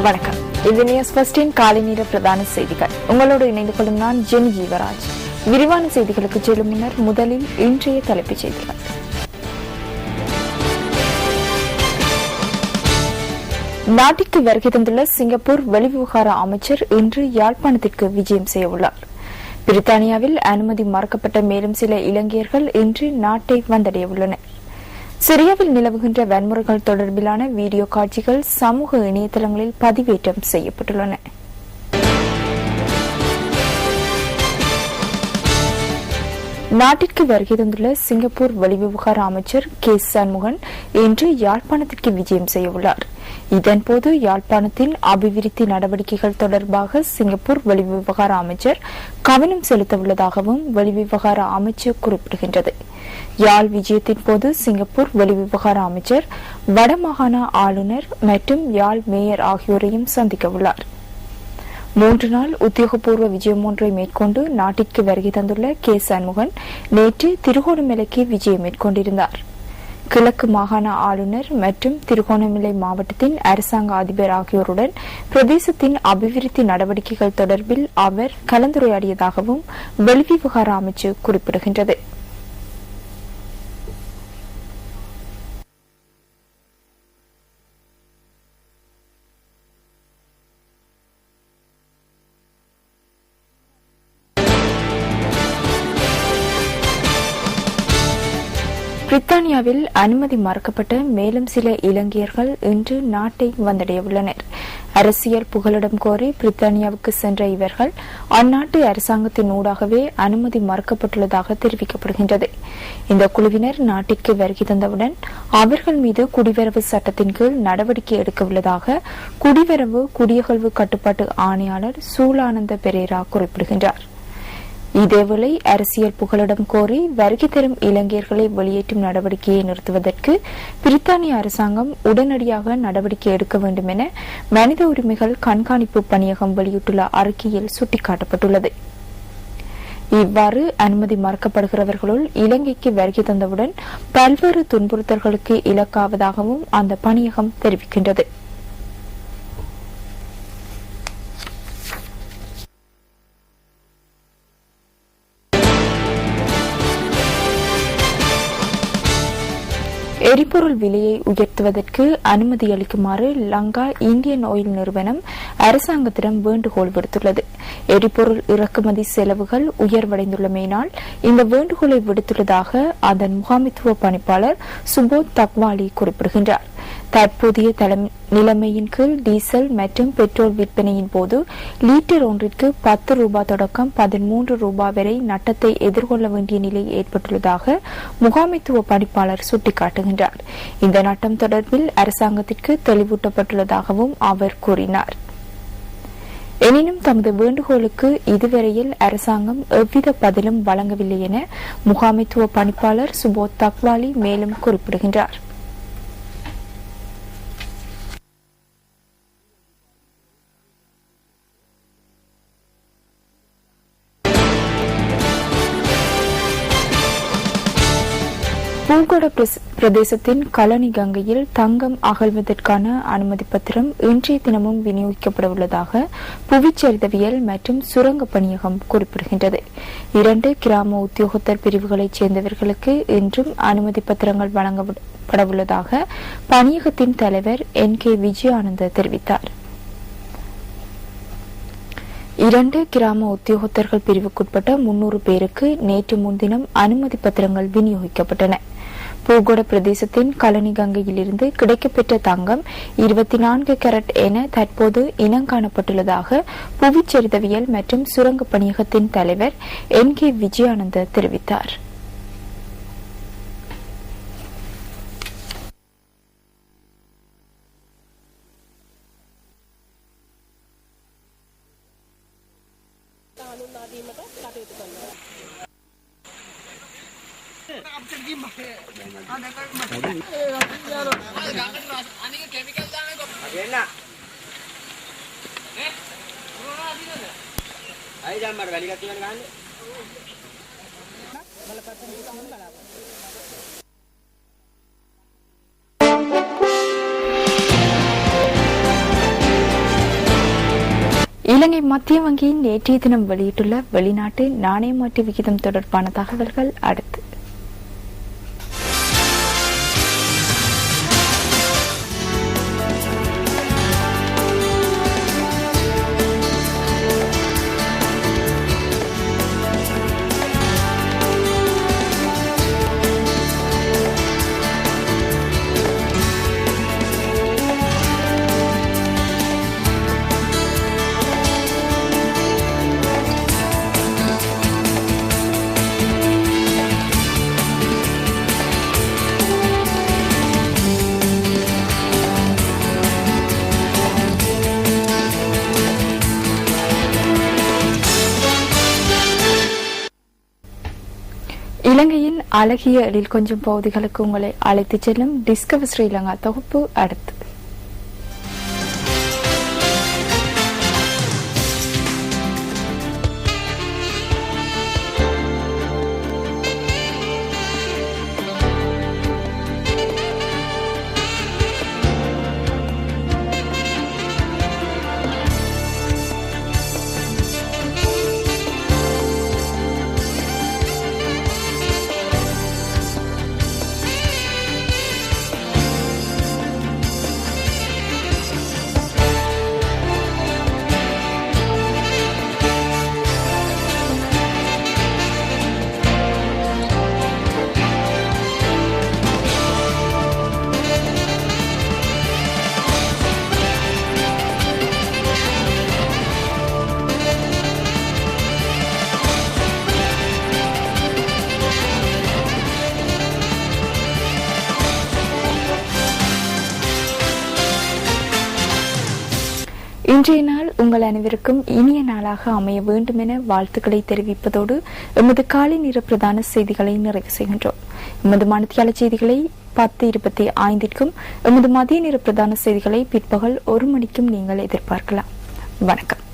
வணக்கம். இது நியூஸ் ஃபர்ஸ்டின் காலை நேர பிரதான செய்திகள். உங்களோடு இணைந்து கொள்ளும் நான் ஜெனி ஜீவராஜ். விரிவான செய்திகளுக்கு செல்லும் முன்னர் முதலில் இன்றைய தலைப்புச் செய்திகள். நாட்டிற்கு வருகை தந்துள்ள சிங்கப்பூர் வெளிவிவகார அமைச்சர் இன்று யாழ்ப்பாணத்திற்கு விஜயம் செய்யவுள்ளார். பிரித்தானியாவில் அனுமதி மறுக்கப்பட்ட மேலும் சில இலங்கையர்கள் இன்று நாட்டை வந்தடையவுள்ளனர். சிரியாவில் நிலவுகின்ற வன்முறைகள் தொடர்பிலான வீடியோ காட்சிகள் சமூக இணையதளங்களில் பதிவேற்றம் செய்யப்பட்டுள்ளன. நாட்டிற்கு வருகை தந்துள்ள சிங்கப்பூர் வெளிவிவகார அமைச்சர் கே சண்முகன் இன்று யாழ்ப்பாணத்திற்கு விஜயம் செய்யவுள்ளார். இதன்போது யாழ்ப்பாணத்தின் அபிவிருத்தி நடவடிக்கைகள் தொடர்பாக சிங்கப்பூர் வெளிவிவகார அமைச்சர் கவனம் செலுத்தவுள்ளதாகவும் வெளிவிவகார அமைச்சு குறிப்பிடுகின்றது. யாழ் விஜயத்தின் போது சிங்கப்பூர் வெளிவிவகார அமைச்சர் வடமாகாண ஆளுநர் மற்றும் யாழ் மேயர் ஆகியோரையும் சந்திக்கவுள்ளார். 3 நாள் உத்தியோகபூர்வ விஜயம் ஒன்றை மேற்கொண்டு நாட்டிற்கு வருகை தந்துள்ள கே சண்முகன் நேற்று திருகோணமலைக்கு விஜயம் மேற்கொண்டிருந்தார். கிழக்கு மாகாண ஆளுநர் மற்றும் திருகோணமலை மாவட்டத்தின் அரசாங்க அதிபர் ஆகியோருடன் பிரதேசத்தின் அபிவிருத்தி நடவடிக்கைகள் தொடர்பில் அவர் கலந்துரையாடியதாகவும் வெளிவிவகார அமைச்சு குறிப்பிடுகின்றது. பிரித்தானியாவில் அனுமதி மறுக்கப்பட்ட மேலும் சில இலங்கையர்கள் இன்று நாட்டை வந்தடையவுள்ளனர். அரசியல் புகலிடம் கோரி பிரித்தானியாவுக்கு சென்ற இவர்கள் அந்நாட்டு அரசாங்கத்தின் ஊடாகவே அனுமதி மறுக்கப்பட்டுள்ளதாக தெரிவிக்கப்படுகின்றது. இந்த குழுவினர் நாட்டிற்கு வருகை தந்தவுடன் அவர்கள் மீது குடிவரவு சட்டத்தின் கீழ் நடவடிக்கை எடுக்கவுள்ளதாக குடிவரவு குடியகழ்வு கட்டுப்பாட்டு ஆணையாளர் சூலானந்த பெரேரா குறிப்பிடுகின்றார். இதேவேளை அரசியல் புகலிடம் கோரி வருகை தரும் இலங்கையர்களை வெளியேற்றும் நடவடிக்கையை நிறுத்துவதற்கு பிரித்தானிய அரசாங்கம் உடனடியாக நடவடிக்கை எடுக்க வேண்டும் என மனித உரிமைகள் கண்காணிப்பு பணியகம் வெளியிட்டுள்ள அறிக்கையில் சுட்டிக்காட்டப்பட்டுள்ளது. இவ்வாறு அனுமதி மறுக்கப்படுகிறவர்களுள் இலங்கைக்கு வருகை தந்தவுடன் பல்வேறு துன்புறுத்தல்களுக்கு இலக்காவதாகவும் அந்த பணியகம் தெரிவிக்கின்றது. எரிபொருள் விலையை உயர்த்துவதற்கு அனுமதி அளிக்குமாறு லங்கா இந்தியன் ஆயில் நிறுவனம் அரசாங்கத்திடம் வேண்டுகோள் விடுத்துள்ளது. எரிபொருள் இறக்குமதி செலவுகள் உயர்வடைந்துள்ளமையினால் இந்த வேண்டுகோளை விடுத்துள்ளதாக அதன் முகாமித்துவ பணிப்பாளர் சுபோத் தக்வாலி குறிப்பிடுகின்றார். தற்போதைய நிலைமையின் கீழ் டீசல் மற்றும் பெட்ரோல் விற்பனையின் போது லீட்டர் ஒன்றிற்கு 10 ரூபாய் தொடக்கம் 13 ரூபாய் வரை நட்டத்தை எதிர்கொள்ள வேண்டிய நிலை ஏற்பட்டுள்ளதாக முகாமைத்துவ பணிப்பாளர் சுட்டிக்காட்டுகின்றார். இந்த நட்டம் தொடர்பில் அரசாங்கத்திற்கு தெளிவூட்டப்பட்டுள்ளதாகவும் அவர் கூறினார். எனினும் தமது வேண்டுகோளுக்கு இதுவரையில் அரசாங்கம் எவ்வித பதிலும் வழங்கவில்லை என முகாமைத்துவ பணிப்பாளர் சுபோத் தக்வாலி மேலும் குறிப்பிடுகின்றார். பூகோட பிரதேசத்தின் கலனி கங்கையில் தங்கம் அகழ்வதற்கான அனுமதி பத்திரம் இன்றைய தினமும் விநியோகிக்கப்பட உள்ளதாக புவிச்சரிதவியல் மற்றும் சுரங்க பணியகம் குறிப்பிடுகின்றது. 2 கிராம உத்தியோகத்தர் பிரிவுகளைச் சேர்ந்தவர்களுக்கு இன்றும் அனுமதி பத்திரங்கள் வழங்கப்பட உள்ளதாக பணியகத்தின் தலைவர் NK விஜயானந்த தெரிவித்தார். 2 கிராம உத்தியோகத்தர்கள் பிரிவுக்குட்பட்ட 300 பேருக்கு நேற்று முன்தினம் அனுமதி பத்திரங்கள் விநியோகிக்கப்பட்டன. பூகோட பிரதேசத்தின் கலனி கங்கையிலிருந்து கிடைக்கப்பெற்ற தங்கம் 24 கேரட் என தற்போது இனங்காணப்பட்டுள்ளதாக புவிச்சரிதவியல் மற்றும் சுரங்க பணியகத்தின் தலைவர் NK விஜயானந்த தெரிவித்தார். இலங்கை மத்திய வங்கியின் நேற்றைய தினம் வெளியிட்டுள்ள வெளிநாட்டு நாணய மாற்று விகிதம் தொடர்பான தகவல்கள் அடுத்து. இலங்கையின் அழகிய எழில் கொஞ்சம் பகுதிகளுக்கு உங்களை அழைத்துச் செல்லும் டிஸ்கவர் ஸ்ரீலங்கா தொகுப்பு அடுத்து. இன்றைய நாள் உங்கள் அனைவருக்கும் இனிய நாளாக அமைய வேண்டும் என வாழ்த்துக்களை தெரிவிப்பதோடு எமது காலை நேர பிரதான செய்திகளை நிறைவு செய்கின்றோம். எமது மணித்தியால செய்திகளை 10:25 எமது மதிய நேர பிரதான செய்திகளை பிற்பகல் 1 மணிக்கும் நீங்கள் எதிர்பார்க்கலாம். வணக்கம்.